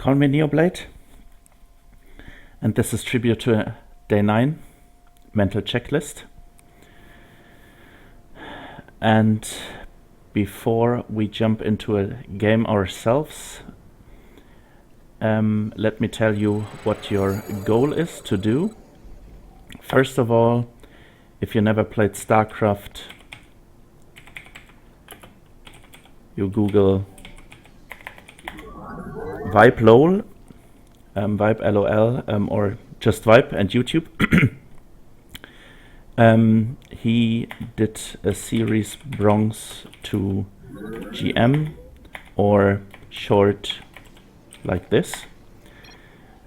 Call me Neoblade, and this is tribute to Day9 mental checklist. And before we jump into a game ourselves, let me tell you what your goal is to do. First of all, if you never played StarCraft, you Google Vibe LOL, Vibe LOL, or just Vibe and YouTube. He did a series Bronze to GM, or short like this.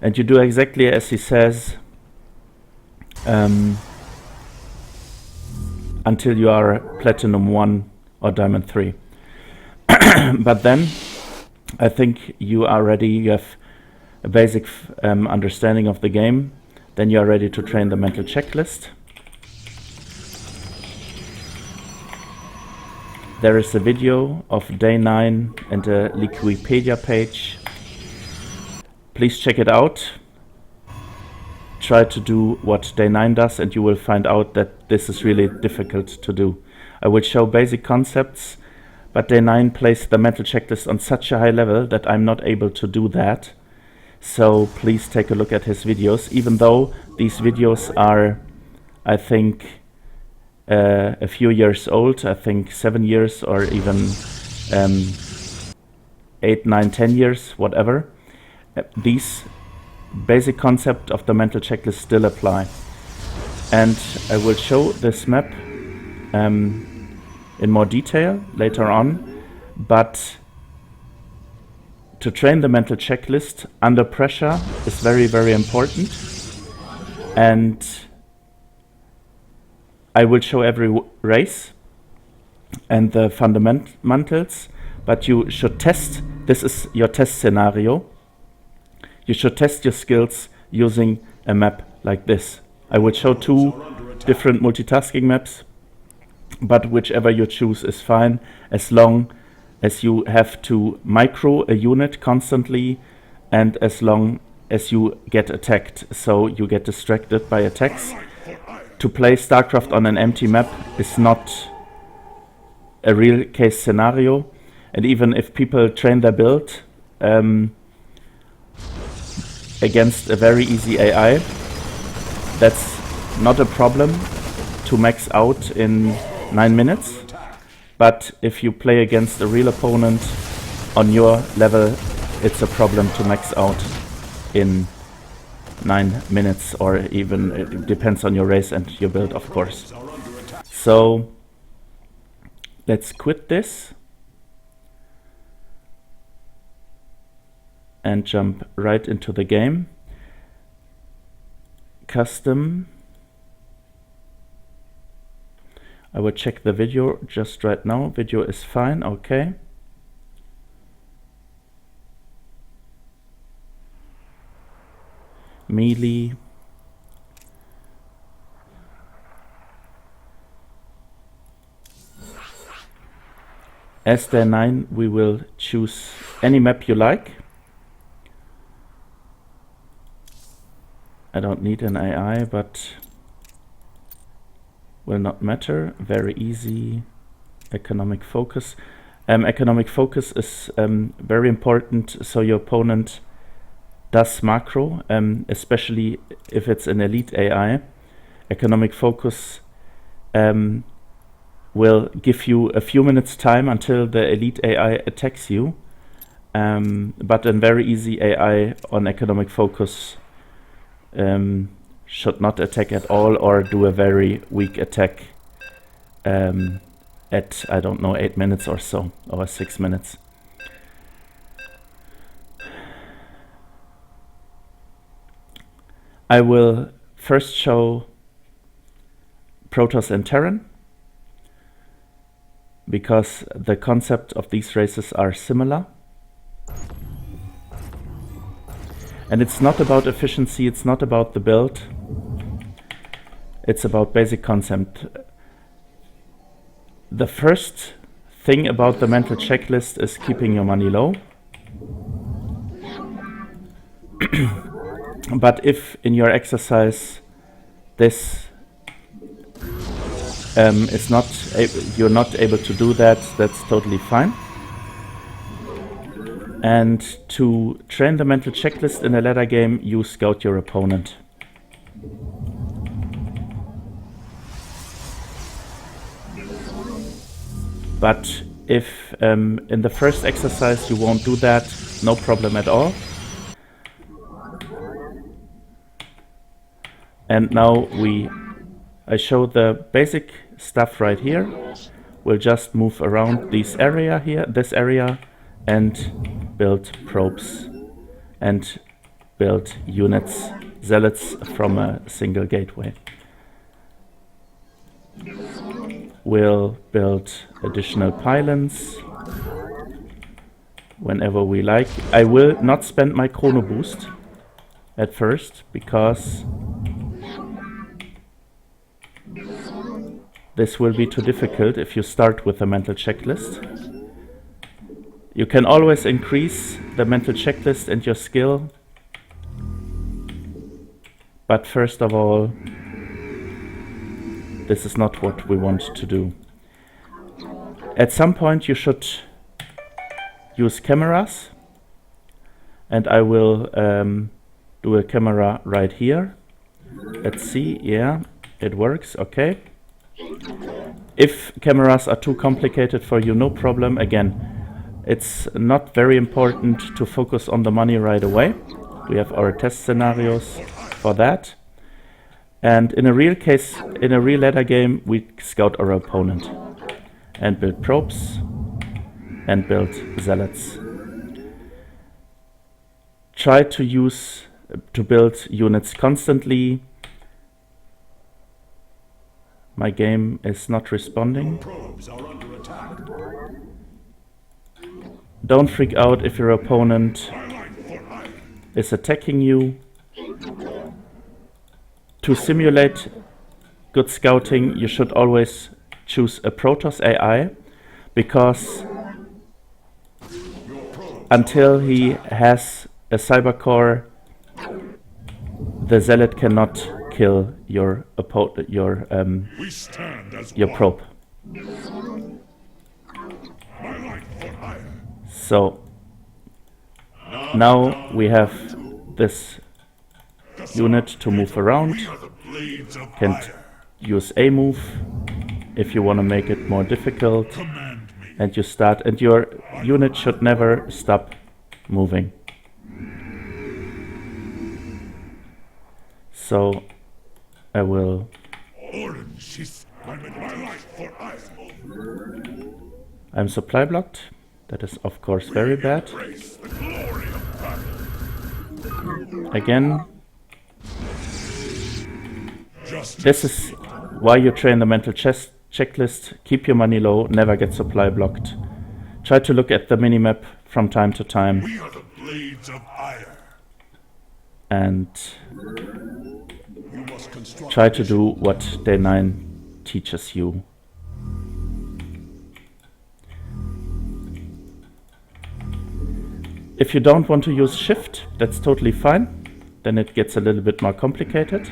And you do exactly as he says until you are Platinum 1 or Diamond 3. But then I think you are ready, you have a basic understanding of the game, then you are ready to train the mental checklist. There is a video of Day9 and a Wikipedia page. Please check it out. Try to do what Day9 does and you will find out that this is really difficult to do. I will show basic concepts, but Day9 plays the mental checklist on such a high level that I'm not able to do that. So please take a look at his videos, even though these videos are, I think, a few years old. I think 7 years or even 8, 9, 10 years, whatever. These basic concept of the mental checklist still apply. And I will show this map in more detail later on, but to train the mental checklist under pressure is very, very important. And I will show every race and the fundamentals, but you should test, this is your test scenario. You should test your skills using a map like this. I will show 2 different multitasking maps, but whichever you choose is fine, as long as you have to micro a unit constantly and as long as you get attacked, so you get distracted by attacks. To play StarCraft on an empty map is not a real case scenario, and even if people train their build against a very easy AI, that's not a problem to max out in 9 minutes. But if you play against a real opponent on your level, it's a problem to max out in 9 minutes, or even it depends on your race and your build, of course. So let's quit this and jump right into the game. Custom. I will check the video just right now. Video is fine, okay. Melee. As Day9, we will choose any map you like. I don't need an AI, but will not matter. Very easy. Economic focus. Economic focus is very important, so your opponent does macro, especially if it's an elite AI. Economic focus will give you a few minutes time until the elite AI attacks you, but a very easy AI on economic focus should not attack at all, or do a very weak attack at, I don't know, 8 minutes or so, or 6 minutes. I will first show Protoss and Terran, because the concept of these races are similar. And it's not about efficiency, it's not about the build, it's about basic concept. The first thing about the mental checklist is keeping your money low. But if in your exercise this is not you're not able to do that, that's totally fine. And to train the mental checklist in a ladder game, you scout your opponent. But if in the first exercise you won't do that, no problem at all. And now I show the basic stuff right here. We'll just move around this area, and build probes and build units, zealots from a single gateway. We'll build additional pylons whenever we like. I will not spend my chrono boost at first, because this will be too difficult if you start with a mental checklist. You can always increase the mental checklist and your skill, but first of all, this is not what we want to do. At some point you should use cameras, and I will do a camera right here. Let's see, yeah, it works, okay. If cameras are too complicated for you, no problem. Again, it's not very important to focus on the money right away. We have our test scenarios for that. And in a real case, in a real ladder game, we scout our opponent and build probes and build zealots. Try to build units constantly. My game is not responding. Don't freak out if your opponent is attacking you. To simulate good scouting, you should always choose a Protoss AI, because until he has a cyber core, the zealot cannot kill your probe. So now we have this unit to move around. Can use a move if you want to make it more difficult, and you start, and your unit should never stop moving. So I will I'm supply blocked. That is of course very bad. Again, this is why you train the mental checklist. Keep your money low, never get supply blocked. Try to look at the minimap from time to time. We are the blades of iron. And try to do what Day9 teaches you. If you don't want to use shift, that's totally fine. Then it gets a little bit more complicated.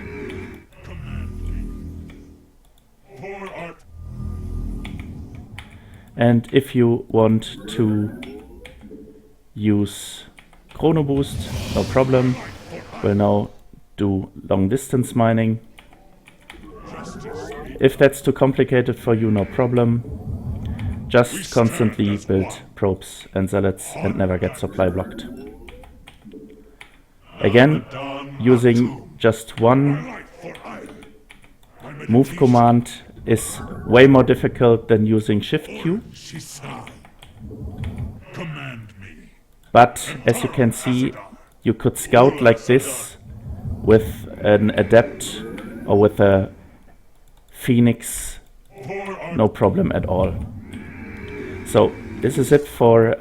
And if you want to use chrono boost, no problem. We'll now do long distance mining. If that's too complicated for you, no problem. Just constantly build probes and zealots and never get supply blocked. Again, using just one move command is way more difficult than using Shift Q. But as you can see, you could scout like this with an Adept or with a Phoenix, no problem at all. So this is it for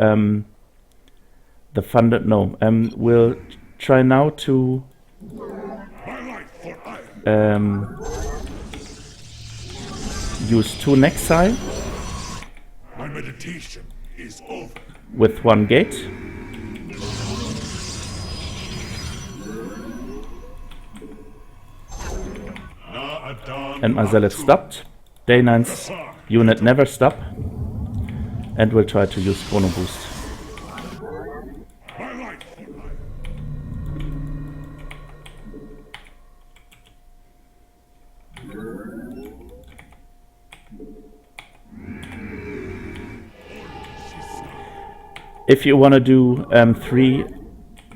the funded. No, we'll try now to use 2 Nexi with 1 gate. and my zealot stopped. Day9's unit never stop, and will try to use chrono boost. If you want to do 3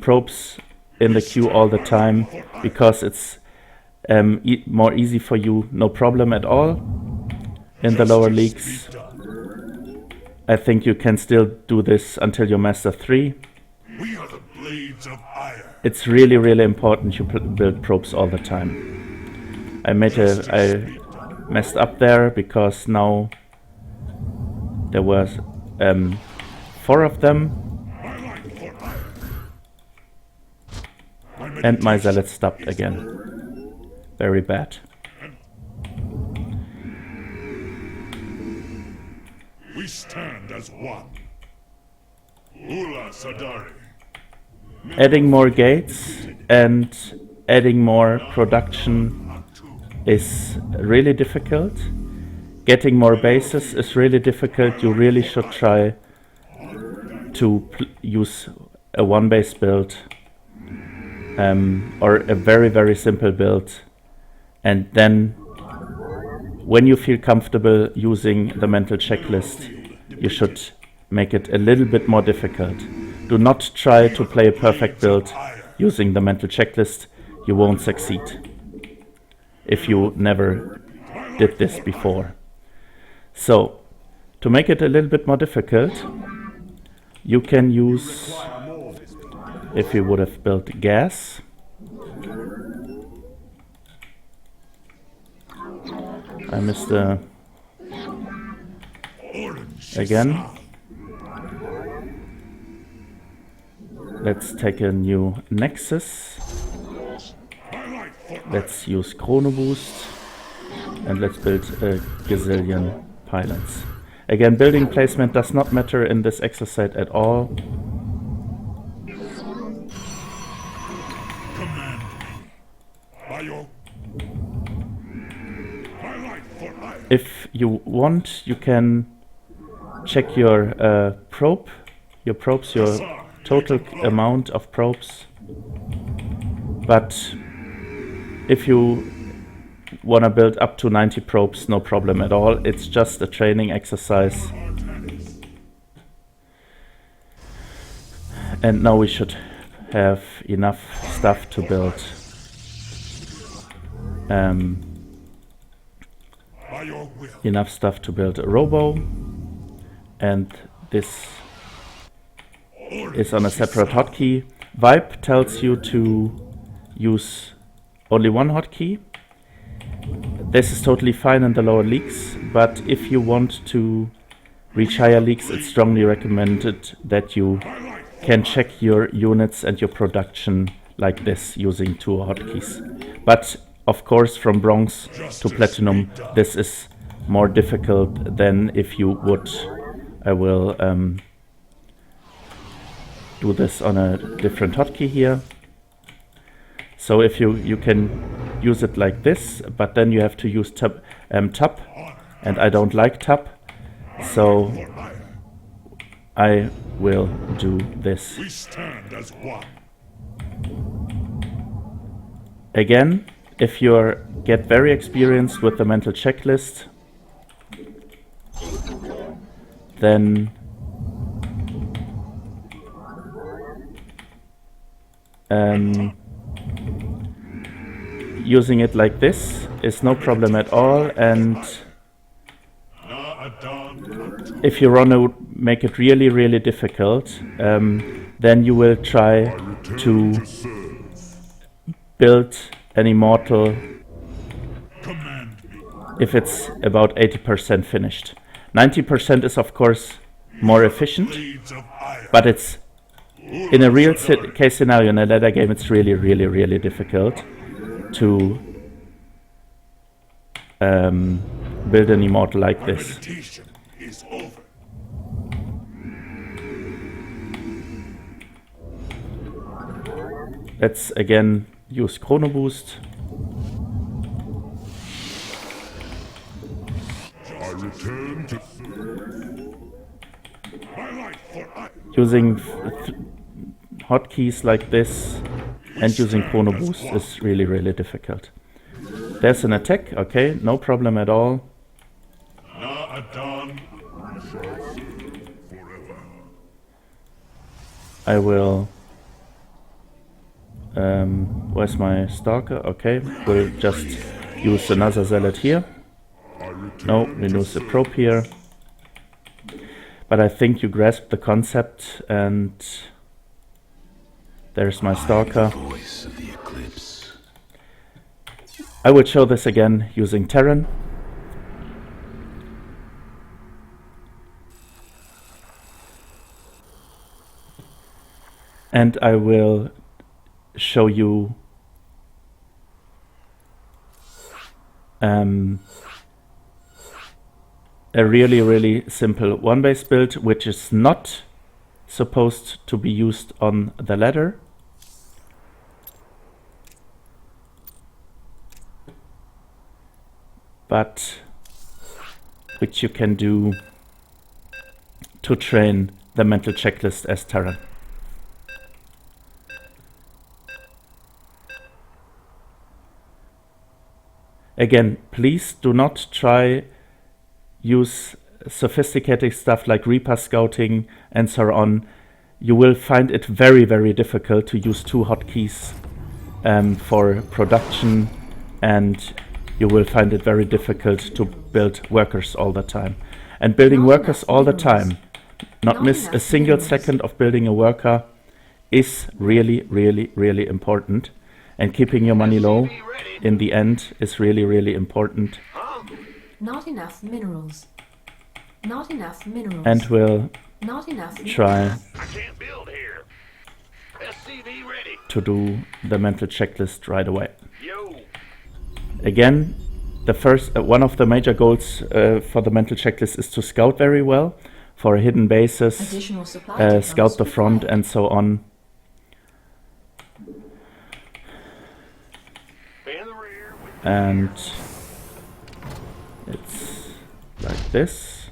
probes in the queue all the time, because it's more easy for you, no problem at all. In the lower leagues, I think you can still do this until you master 3. We are the blades of iron. It's really, really important you build probes all the time. I messed up there because now there was 4 of them, and my zealot stopped again. Very bad. We stand as one. Ula Sadari. Adding more gates and adding more production is really difficult. Getting more bases is really difficult. You really should try to use a 1 base build or a very, very simple build, and then when you feel comfortable using the mental checklist, you should make it a little bit more difficult. Do not try to play a perfect build using the mental checklist. You won't succeed if you never did this before. So, to make it a little bit more difficult, you can use, if you would have built gas, I missed again. Let's take a new Nexus. Let's use Chrono Boost, and let's build a gazillion pylons. Again, building placement does not matter in this exercise at all. If you want, you can check your probes, your total amount of probes. But if you want to build up to 90 probes, no problem at all. It's just a training exercise. And now we should have enough stuff to build a robo, and this is on a separate hotkey. Vibe tells you to use only 1 hotkey. This is totally fine in the lower leagues, but if you want to reach higher leagues, it's strongly recommended that you can check your units and your production like this using 2 hotkeys. But of course, from bronze to platinum, this is more difficult than if you would. I will do this on a different hotkey here. So if you can use it like this, but then you have to use tab, and I don't like tab, so I will do this. We stand as one. Again, if you get very experienced with the mental checklist, then using it like this is no problem at all. And if you want to make it really, really difficult, then you will try to build an immortal if it's about 80% finished. 90% is of course more efficient, but it's in a real case scenario, in a ladder game, it's really, really, really difficult to build an immortal like this. Let's again use Chrono Boost. Return to my life for I. Using hotkeys like this and using chrono boost is really, really difficult. There's an attack, okay, no problem at all. Na Adan. Forever. I will... where's my stalker? Okay, we'll just use another zealot here. No, we lose the probe here. But I think you grasp the concept, and there's my stalker. Voice of the eclipse. I will show this again using Terran. And I will show you a really, really simple one-base build, which is not supposed to be used on the ladder. But which you can do to train the mental checklist as Terran. Again, please do not try use sophisticated stuff like Reaper scouting and so on. You will find it very, very difficult to use two hotkeys for production, and you will find it very difficult to build workers all the time. And building workers all the time, not miss a single second of building a worker, is really, really, really important. And keeping your money low in the end is really, really important. Not enough minerals. Not enough minerals. And we'll Not enough try I can't build here. SCV ready. to do the mental checklist right away. Yo. Again, the first one of the major goals for the mental checklist is to scout very well for hidden bases, Additional supply scout the front required. and so on. In the rear. And it's like this.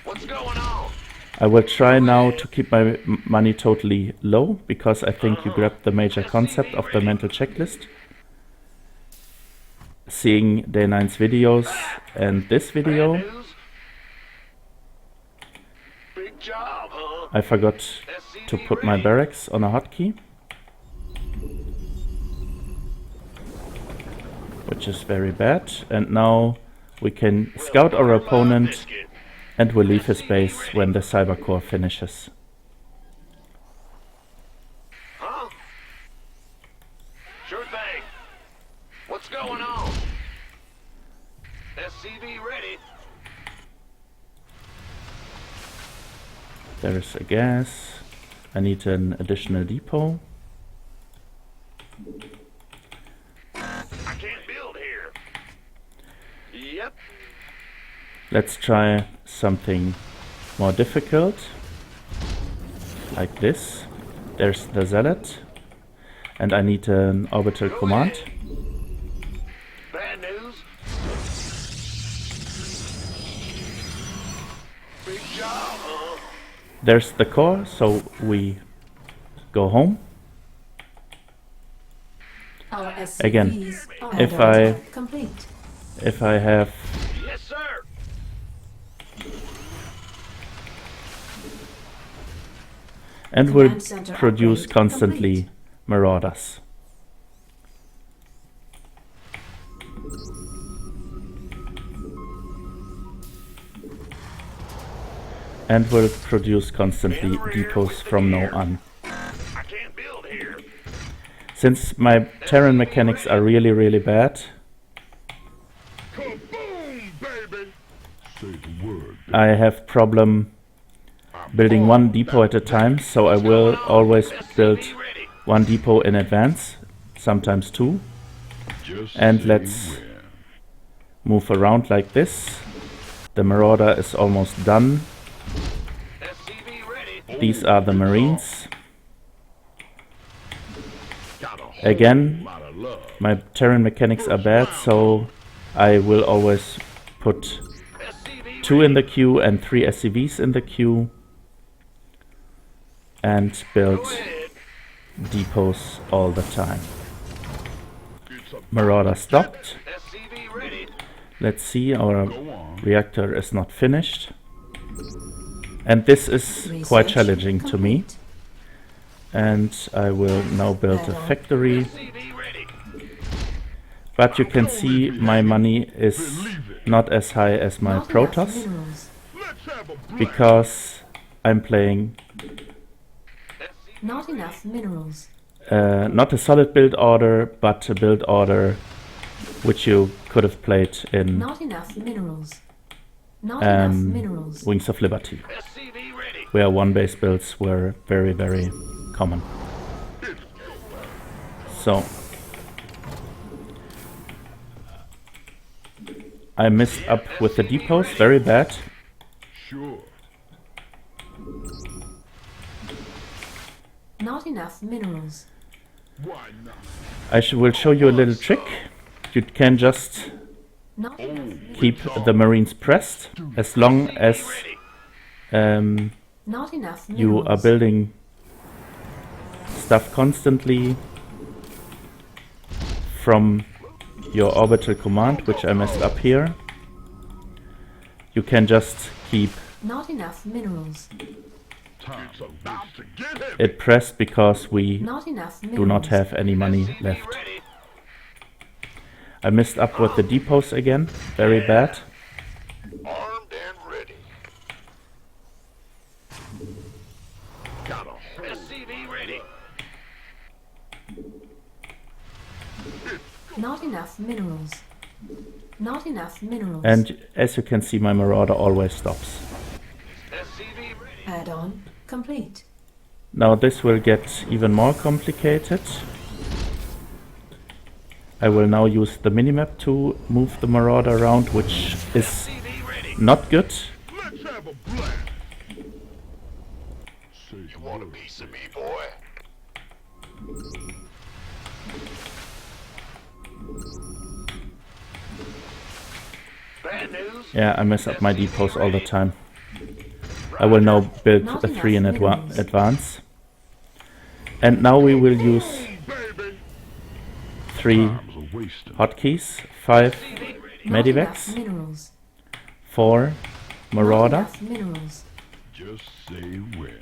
What's going on? I will try now to keep my money totally low, because I think you grabbed the major concept of the mental checklist. Seeing Day9's videos and this video, Bad news? Big job, huh? I forgot to put my barracks on a hotkey, which is very bad. And now we can scout our opponent and we'll leave his base when the cyber core finishes. Huh? Sure thing. What's going on? SCV ready. There's a gas. I need an additional depot. I can't build here. Yep. Let's try something more difficult, like this. There's the zealot, and I need an orbital command. Bad news. Big job, huh? There's the core, so we go home. Our SCVs Again, are if under I- attack. Complete. If I have Yes, sir. and will Command center produce upgrade constantly complete. marauders. And will produce constantly depots from now on. I can't build here. Since my Terran mechanics are really, really bad, Kaboom, baby! Say the word. I have problem building one depot at a time, so I will always build SCV ready. one depot in advance, sometimes two. Just And say let's where. move around like this. The marauder is almost done. SCV ready. These are the marines. Got a whole Again, lot of love. my Terran mechanics are bad, so I will always put SCV 2 in the queue and 3 SCVs in the queue, and build Go ahead. depots all the time. It's a Marauder stopped. SCV ready. Let's see, our go on. reactor is not finished. And this is quite Research challenging to me. complete. And I will now build a factory. SCV ready. But you can see my money is Believe it. not as high as my Not enough Protoss, minerals. Let's have a blast. because I'm playing Not enough minerals. not a solid build order, but a build order which you could have played in Not enough minerals. Not enough minerals. Wings of Liberty, SCV ready. where one base builds were very, very common. So I messed up with the depots very bad. Sure. Not enough minerals. Why not? I will show you a little trick. You can just Not enough minerals. keep the Marines pressed as long as Ready. Not enough minerals. you are building stuff constantly from your orbital command, which I messed up here. You can just keep Not enough minerals. Time's about to get heavy. it pressed because we Not enough minerals. do not have any money SCV left. ready. I messed up with the depots again, very bad. Armed and ready. Got a hold. SCV ready. Not enough minerals. Not enough minerals. And as you can see, my Marauder always stops. SCV ready. Add-on complete. Now this will get even more complicated. I will now use the minimap to move the Marauder around, which is SCV ready. not good. Let's have a blast. Say You the want a word. piece of me, boy? Bad news. Yeah, I mess up my depots all the time. I will now build Not a 3 in enough minerals. advance. And now we will use Baby. 3 Time's a waste. hotkeys, 5 Not enough medivacs, minerals. 4 Marauder. Not enough minerals. Just say when.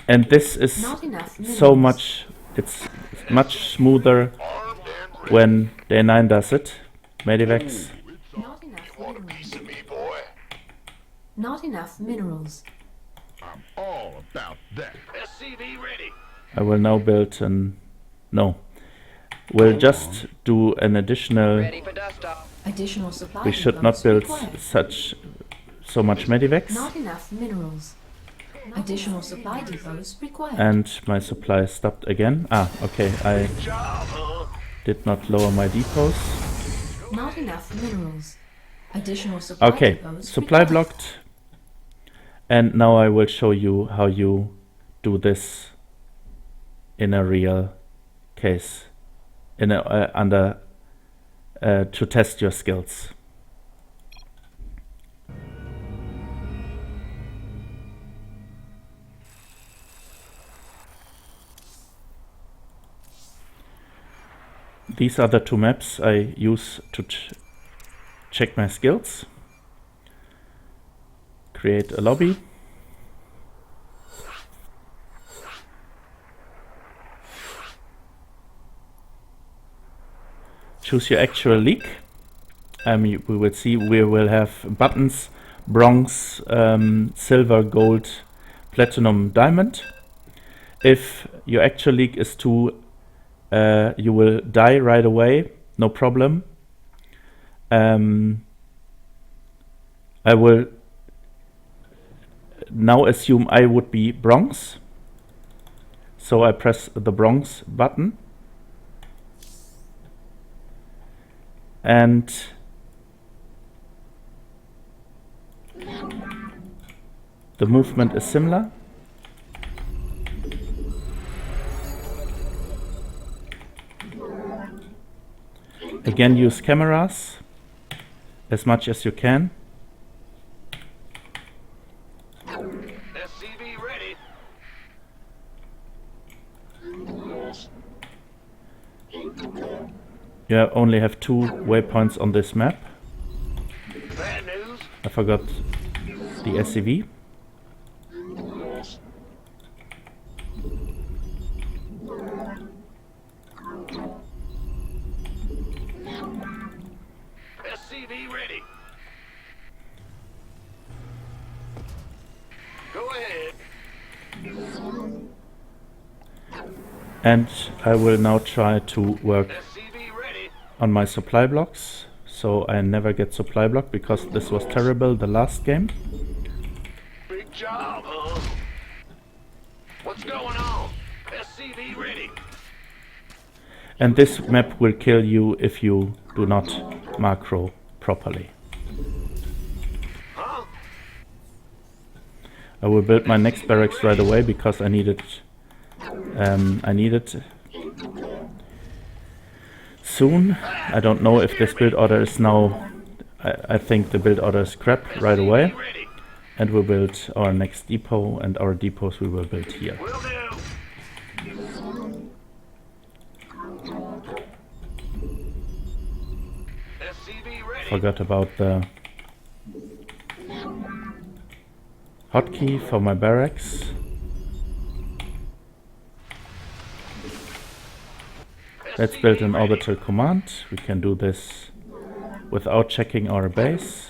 And this is Not enough minerals. so much, it's much smoother Armed and ready. when Day9 does it. Medivacs. Not enough You want a minerals. piece of me, boy? Not enough minerals. I'm all about that. SCV ready. I will now build an... No. We'll just do an additional... Ready for dust off. Additional supply We should depots not build required. so much medivacs. Not enough minerals. Additional supply depots required. And my supply stopped again. Ah, okay, I Job, huh? did not lower my depots. Not enough minerals. Additional supply Okay, depots supply required. blocked. And now I will show you how you do this in a real case, in a to test your skills. These are the 2 maps I use to check my skills. Create a lobby. Choose your actual league. We will see, we will have buttons, bronze, silver, gold, platinum, diamond. If your actual league is 2, you will die right away, no problem. I will now assume I would be bronze. So I press the bronze button. And the movement is similar. Again, use cameras as much as you can. You only have 2 waypoints on this map. Bad news. I forgot the SCV. SCV ready. Go ahead. And I will now try to work SCV ready. on my supply blocks, so I never get supply block, because this was terrible the last game. Big job, huh? What's going on? SCV ready. And this map will kill you if you do not macro properly. Huh? I will build my next barracks right away, because I need it soon. I don't know if this build order is now... I think the build order is crap right away. SCV ready. And we'll build our next depot, and our depots we will build here. Will do. SCV ready. Forgot about the hotkey for my barracks. Let's build an orbital command. We can do this without checking our base.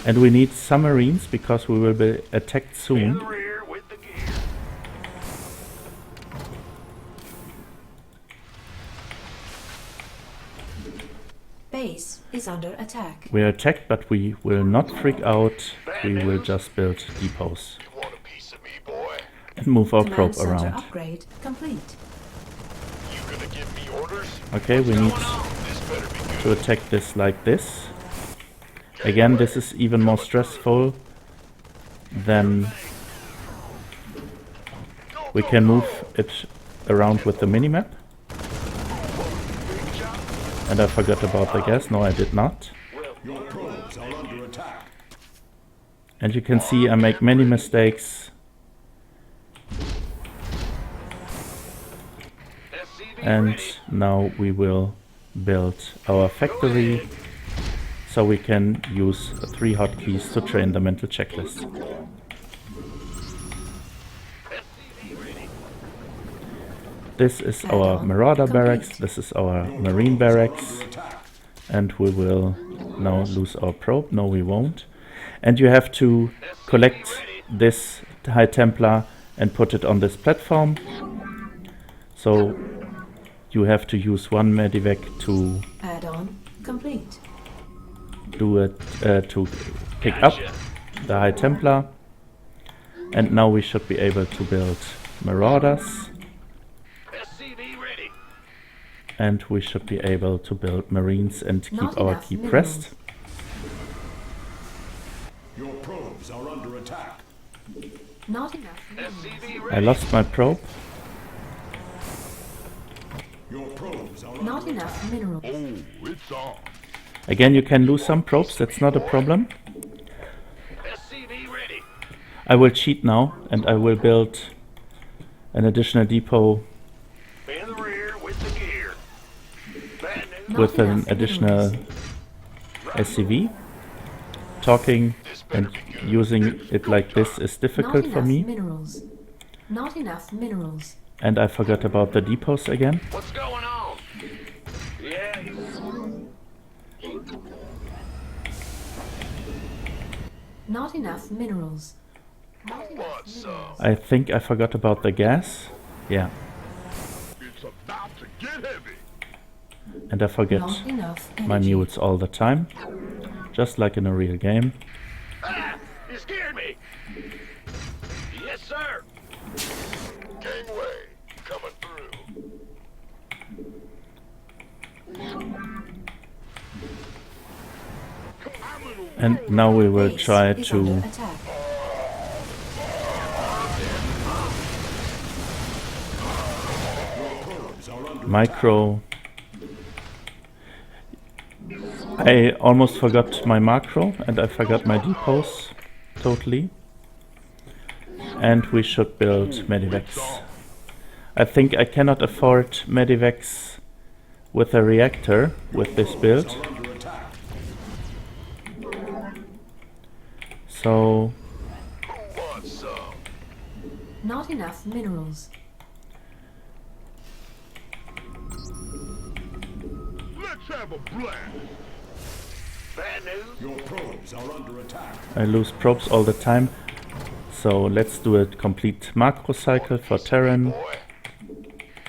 And we need submarines, because we will be attacked In soon. the rear with the gear. Base is under attack. We are attacked, but we will not freak out. We will just build depots You want a piece of me, boy? and move our Command probe center around. upgrade complete. You gonna give me orders? Okay, we need This better be good. to attack this like this. Again, this is even more stressful than we can move it around with the minimap. And I forgot about the gas. No, I did not. Your probes are under attack. And you can see I make many mistakes. SCV And ready. now we will build our factory, so we can use 3 hotkeys to train the mental checklist. SCV ready. This is our Marauder barracks, this is our Marine barracks, and we will now lose our probe. No, we won't. And you have to collect this High Templar and put it on this platform. So you have to use 1 medivac to Add-on complete. do it, to pick up the High Templar. And now we should be able to build Marauders. SCV ready. And we should be able to build Marines and keep Not our enough key minerals. pressed. Your probes are under attack. Not enough minerals. SCV I ready. lost my probe. Your probes are Not under enough minerals. Oh, it's on. Again, you can lose some probes, that's not a problem. SCV ready. I will cheat now, and I will build an additional depot In the rear with the gear. Bad news. Not with an enough additional minerals. SCV. Talking and using it like this is difficult Not for enough me. minerals. Not enough minerals. And I forgot about the depots again. What's going on? Yeah. Not enough minerals. Not enough Want some? minerals. I think I forgot about the gas. Yeah, It's about to get heavy. and I forget Not enough my energy. mules all the time. Just like in a real game. Ah, you scared me. Yes, sir. Gangway coming through. And now we will Base try is to under attack. micro. I almost forgot my macro, and I forgot my depots totally. And we should build medivacs. I think I cannot afford medivacs with a reactor with this build. Are under attack. So Who wants some? Not enough minerals. Let's have a blast. Bad news? Your probes are under attack. I lose probes all the time. So let's do a complete macro cycle for Terran. Boy.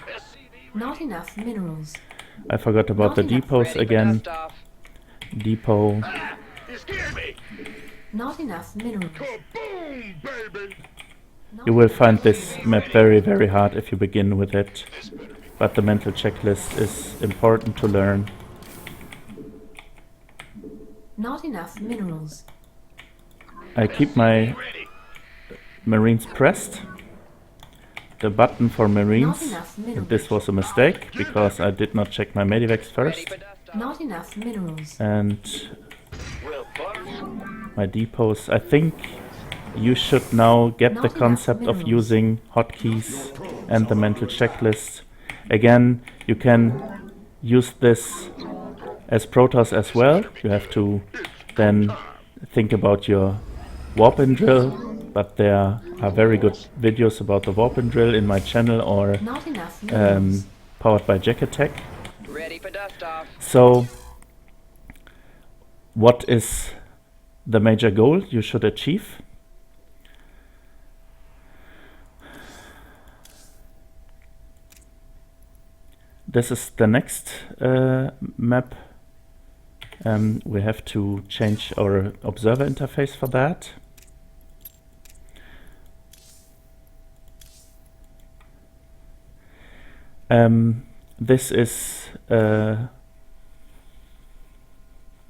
SCV Not enough minerals. I forgot about the Not enough. depots again. Depot. Ah, you scared me. Not enough minerals. Kaboom, baby. Not You will enough find this minerals. map very, very hard if you begin with it. But the mental checklist is important to learn. Not enough minerals. I keep my Ready. Marines pressed. The button for Marines. Not enough And minerals. this was a mistake because I did not check my medivacs first. Not enough minerals. And Well, Butters. my depots. I think you should now get Not the enough concept of minerals. using hotkeys and the mental checklist. Again, you can use this as Protoss as well. You have to then think about your warp and drill, but there are very good videos about the warp and drill in my channel or Not enough minerals. powered by Jack Attack. Ready for dust off. So, what is the major goal you should achieve? This is the next map. We have to change our observer interface for that. This is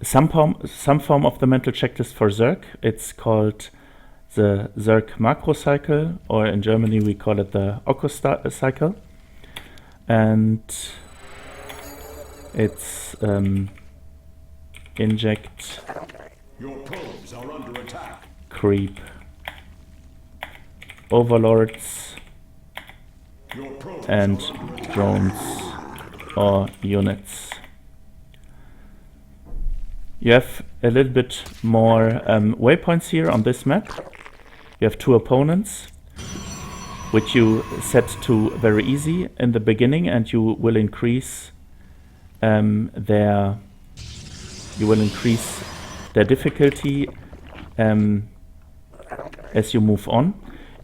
some form of the mental checklist for Zerg. It's called the Zerg macro cycle, or in Germany we call it the Okko cycle. And it's inject, Your probes are under attack. creep, overlords, Your probes and are under attack. drones or units. You have a little bit more waypoints here on this map. You have two opponents, which you set to very easy in the beginning, and you will increase their difficulty as you move on.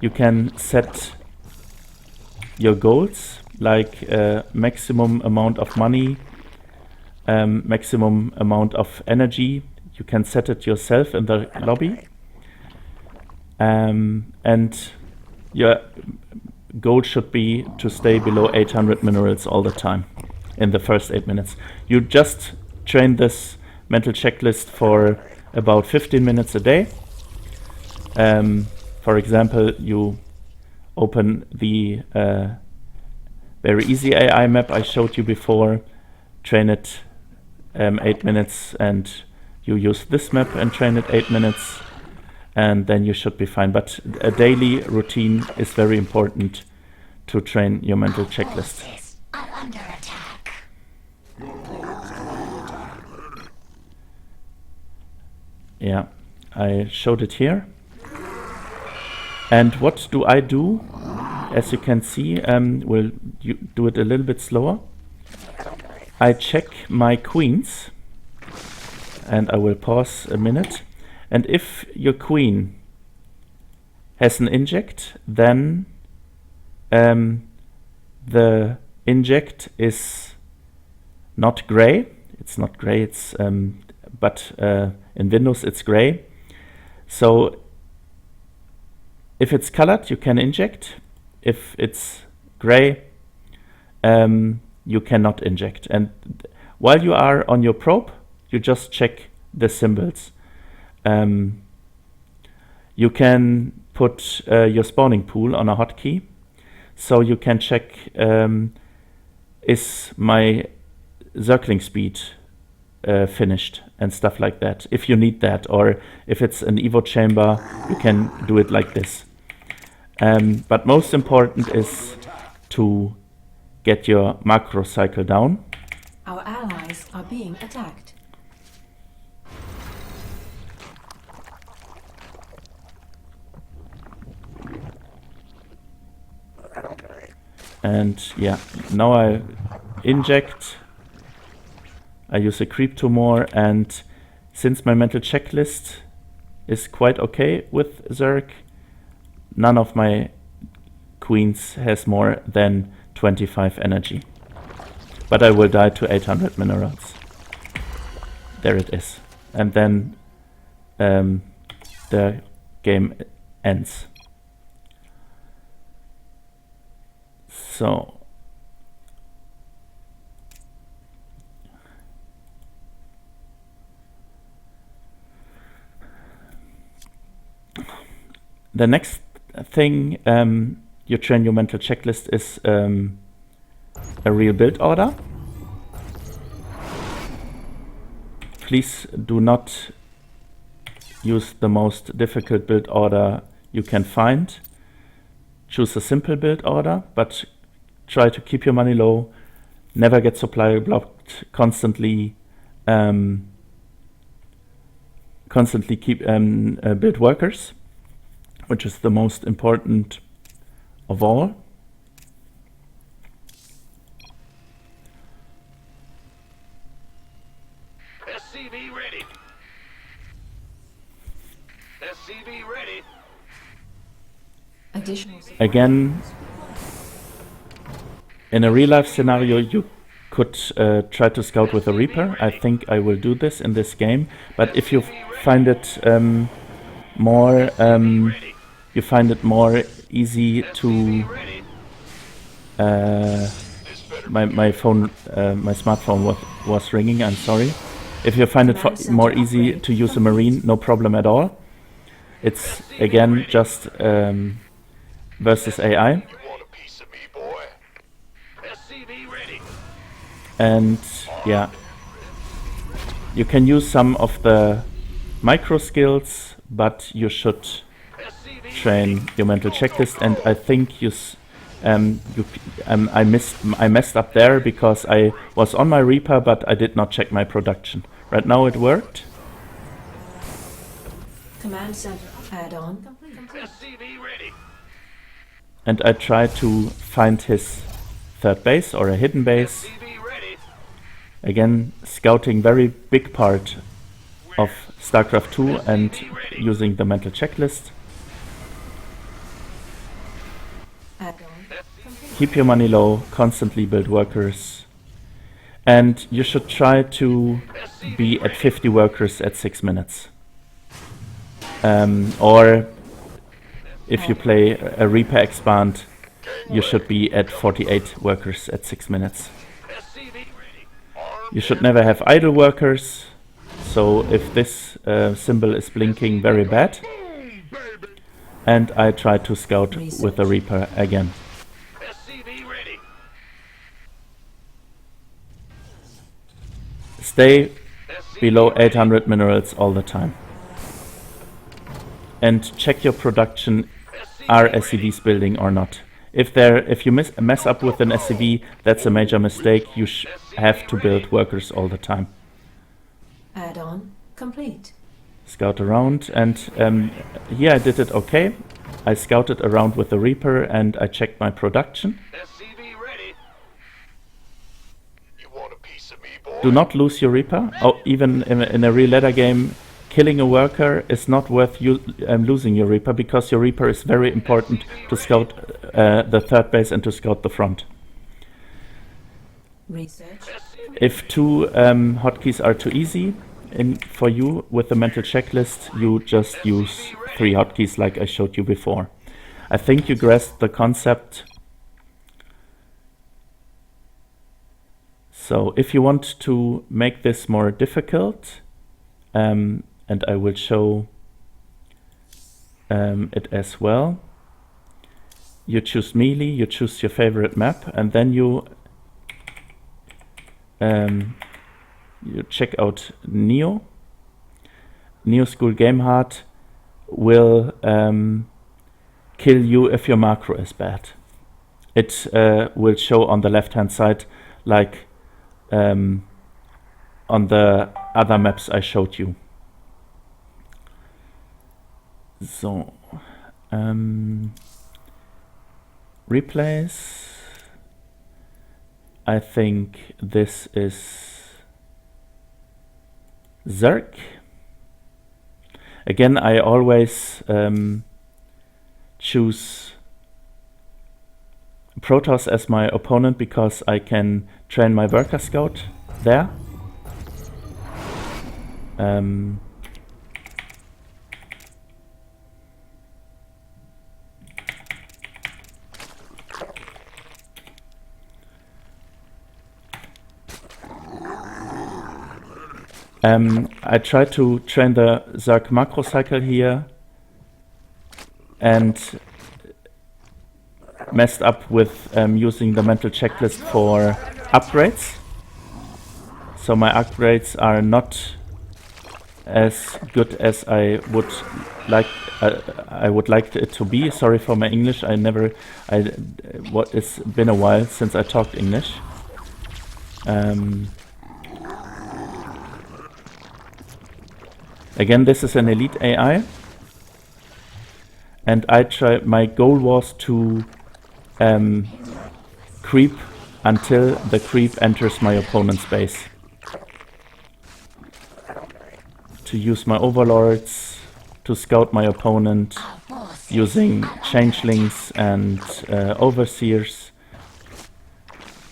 You can set your goals, like maximum amount of money, maximum amount of energy. You can set it yourself in the lobby. And your goal should be to stay below 800 minerals all the time in the first 8 minutes. You just train this mental checklist for about 15 minutes a day. For example, you open the very easy AI map I showed you before, train it 8 minutes, and you use this map and train it 8 minutes, and then you should be fine. But a daily routine is very important to train your mental checklist. are under attack. Yeah, I showed it here. And what do I do? As you can see, we'll do it a little bit slower. I check my queens, and I will pause a minute. And if your queen has an inject, then the inject is not gray. It's not gray. It's but in Windows it's gray. So if it's colored, you can inject. If it's gray, you cannot inject. And while you are on your probe, you just check the symbols. You can put your spawning pool on a hotkey, so you can check is my circling speed finished and stuff like that, if you need that, or if it's an evo chamber, you can do it like this. But most important is to get your macro cycle down. being attacked. And yeah, now I inject. I use a creep tumor, and since my mental checklist is quite okay with Zerg, none of my queens has more than 25 energy. But I will die to 800 minerals. There it is. And then the game ends. So the next thing you train your mental checklist is a real build order. Please do not use the most difficult build order you can find. Choose a simple build order, but try to keep your money low. Never get supply blocked. Constantly keep build workers, which is the most important of all. SCV ready. SCV ready. Additional Again, in a real life scenario, you could try to scout with a Reaper. I think I will do this in this game. But if you find it more easy to my phone, my smartphone was ringing. I'm sorry. If you find it more easy to use a Marine, no problem at all. It's again just versus AI. You want a piece of me, boy? SCV ready. And yeah, you can use some of the micro skills, but you should SCV train your mental checklist. And I think I messed up there because I was on my Reaper, but I did not check my production. Right now it worked. command center add-on complete. SCV ready. And I tried to find his third base or a hidden base. SCV ready. Again, scouting very big part of StarCraft 2 and using the mental checklist. Add-on complete. Keep your money low, constantly build workers. And you should try to be at 50 workers at 6 minutes. Or if you play a Reaper expand, you should be at 48 workers at 6 minutes. SCV ready. You should never have idle workers. So if this symbol is blinking, very bad. And I try to scout with the Reaper again. SCV ready. Stay SCV below ready. 800 minerals all the time. And check your production, are SCVs building or not. If you mess up with an SCV, that's a major mistake. You have to build workers all the time. Add-on complete. Scout around, and here I did it okay. I scouted around with the Reaper and I checked my production. SCV ready. You want a piece of me, boy? Do not lose your Reaper. Oh, even in a real ladder game, killing a worker is not worth you losing your Reaper, because your Reaper is very important to scout the third base and to scout the front. Research. If two hotkeys are too easy for you with the mental checklist, you just use 3 hotkeys like I showed you before. I think you grasped the concept. So if you want to make this more difficult, and I will show it as well, you choose melee, you choose your favorite map, and then you check out Neo. Neo School Game Hard will kill you if your macro is bad. It will show on the left hand side like on the other maps I showed you. So, replays. I think this is Zerg. Again, I always choose Protoss as my opponent because I can train my worker scout there. I tried to train the Zerg macro cycle here and messed up with using the mental checklist for upgrades. So my upgrades are not as good as I would like. I would like it to be. Sorry for my English. It's been a while since I talked English. Again, this is an elite AI, and my goal was to creep until the creep enters my opponent's base. To use my overlords to scout my opponent using changelings and overseers.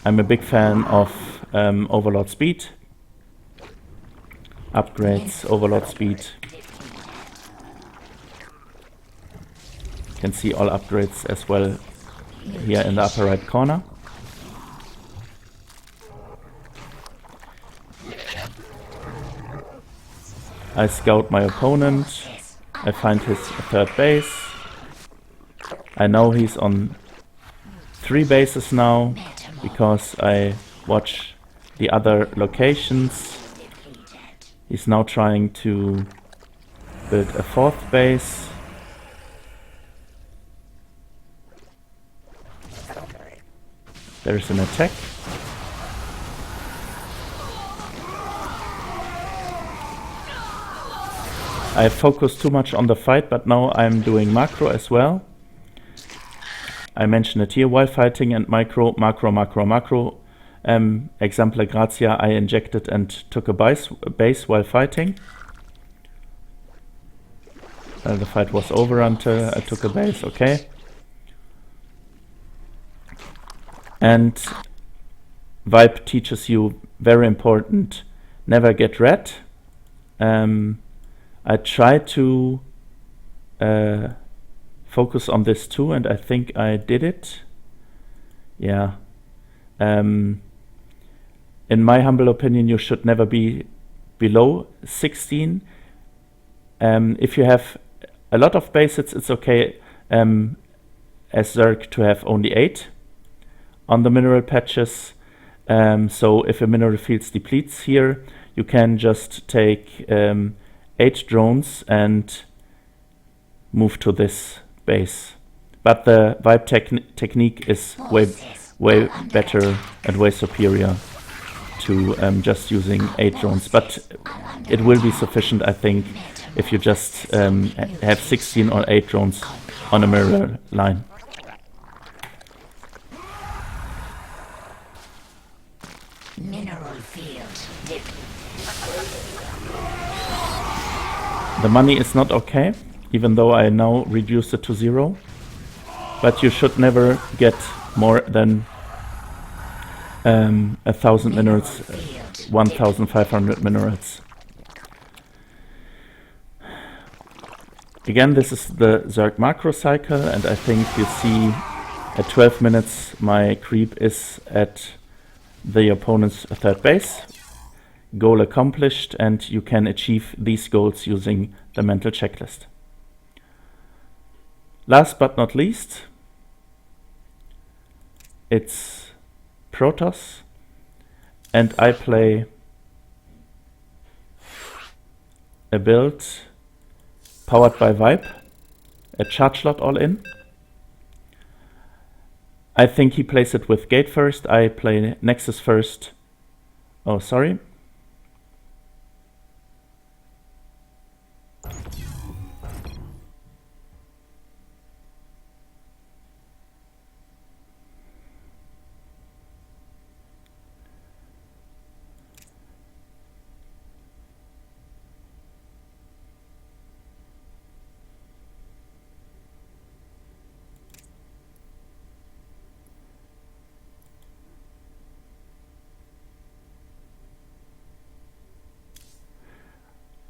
I'm a big fan of overlord speed. Upgrades, overlord speed. You can see all upgrades as well here in the upper right corner. I scout my opponent. I find his third base. I know he's on 3 bases now because I watch the other locations. He's now trying to build a 4th base. There's an attack. I focused too much on the fight, but now I'm doing macro as well. I mentioned it here while fighting, and macro. Example Grazia, I injected and took a base while fighting. The fight was over until I took a base, okay. And Vibe teaches you, very important, never get red. I try to focus on this too, and I think I did it. Yeah. In my humble opinion, you should never be below 16. If you have a lot of bases, it's okay as Zerg to have only 8 on the mineral patches. So if a mineral field depletes here, you can just take 8 drones and move to this base. But the Vibe technique is way better and way superior to just using 8 drones. But it will be sufficient, I think, if you just have 16 or 8 drones on a mirror line. Mineral field. The money is not okay, even though I now reduced it to 0. But you should never get more than 1,000 minerals, 1,500 minerals. Again, this is the Zerg macro cycle, and I think you see at 12 minutes my creep is at the opponent's 3rd base. Goal accomplished, and you can achieve these goals using the mental checklist. Last but not least, it's Protoss, and I play a build powered by Vibe, a charge lot all in. I think he plays it with Gate first, I play Nexus first. Oh, sorry.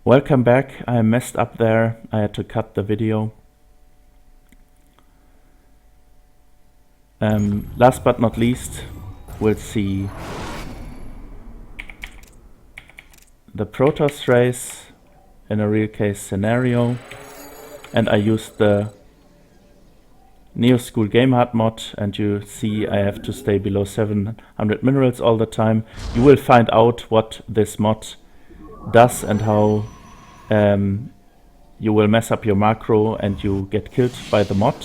Welcome back. I messed up there. I had to cut the video. Last but not least, we'll see the Protoss race in a real case scenario. And I used the Neo School Game Hard mod, and you see I have to stay below 700 minerals all the time. You will find out what this mod does and how you will mess up your macro and you get killed by the mod.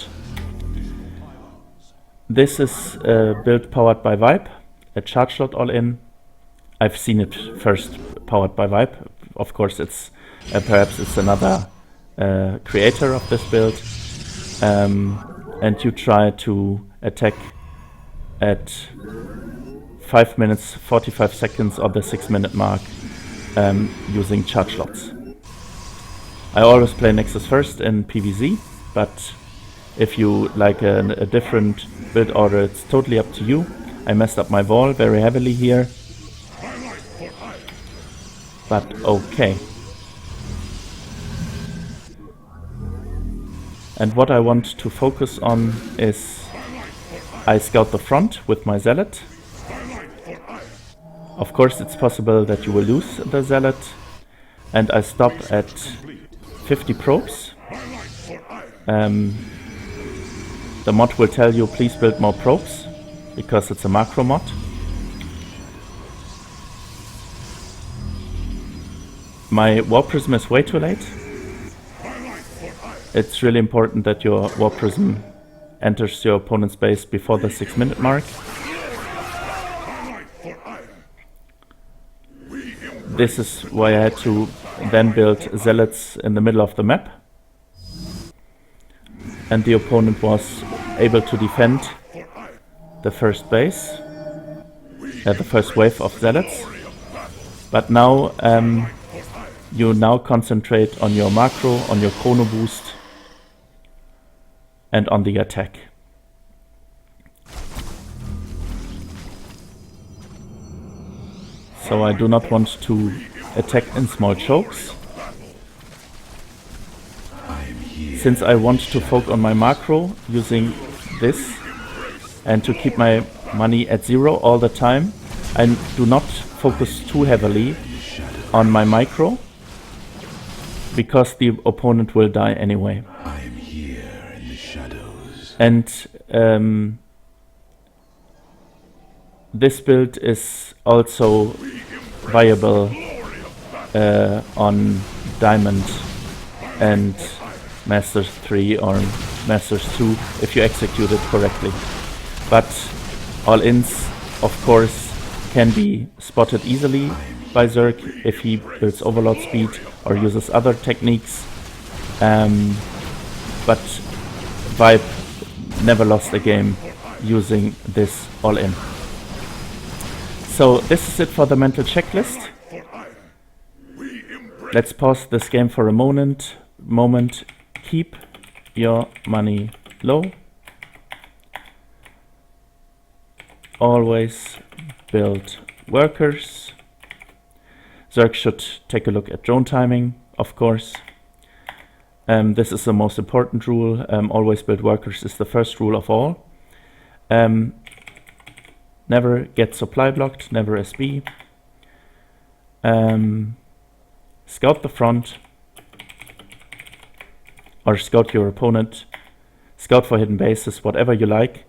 This is a build powered by Vibe, a charge slot all-in. I've seen it first powered by Vibe. Of course, it's perhaps it's another creator of this build. And you try to attack at 5 minutes 45 seconds or the 6-minute mark using charge slots. I always play Nexus first in PvZ, but if you like a different build order, it's totally up to you. I messed up my wall very heavily here, but okay. And what I want to focus on is I scout the front with my Zealot. Of course, it's possible that you will lose the Zealot, and I stop at 50 probes. The mod will tell you please build more probes, because it's a macro mod. My War Prism is way too late. It's really important that your War Prism enters your opponent's base before the 6-minute mark. This is why I had to then build Zealots in the middle of the map. And the opponent was able to defend the first base, the first wave of Zealots. But now you now concentrate on your macro, on your chrono boost, and on the attack. So I do not want to attack in small chokes. Since I want to focus on my macro using this and to keep my money at 0 all the time, I do not focus too heavily on my micro, because the opponent will die anyway. I'm here in the shadows. And this build is also viable on Diamond and Masters 3 or Masters 2 if you execute it correctly. But all-ins, of course, can be spotted easily by Zerg if he builds overload speed or uses other techniques. But Vibe never lost a game using this all-in. So this is it for the mental checklist. Let's pause this game for a moment. Keep your money low. Always build workers. Zerg should take a look at drone timing, of course. This is the most important rule. Always build workers is the first rule of all. Never get supply blocked, never SB. Scout the front, or scout your opponent. Scout for hidden bases, whatever you like.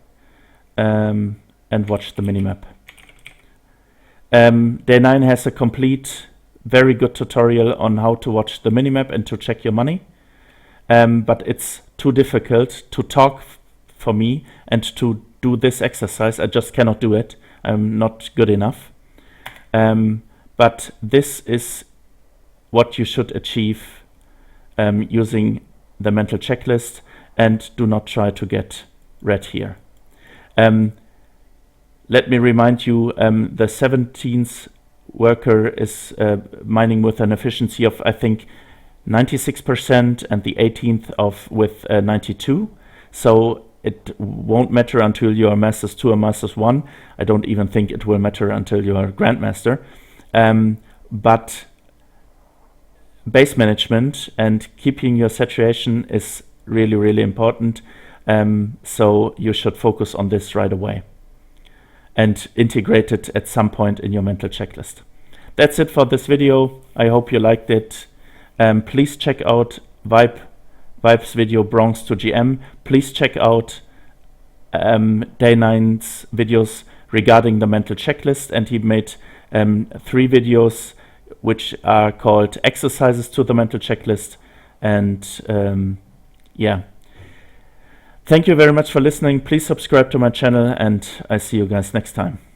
And watch the minimap. Day9 has a complete, very good tutorial on how to watch the minimap and to check your money. But it's too difficult to talk for me and to do this exercise. I just cannot do it. I'm not good enough. But this is what you should achieve using the mental checklist, and do not try to get red here. Let me remind you, the 17th worker is mining with an efficiency of, I think, 96%, and the 18th with 92. So it won't matter until you are Masters 2 or Masters 1. I don't even think it will matter until you are Grandmaster. But base management and keeping your saturation is really, really important. So you should focus on this right away and integrate it at some point in your mental checklist. That's it for this video. I hope you liked it. Please check out Vibe's video Bronx to GM. Please check out Day9's videos regarding the mental checklist, and he made 3 videos which are called exercises to the mental checklist. And yeah, thank you very much for listening. Please subscribe to my channel, and I see you guys next time.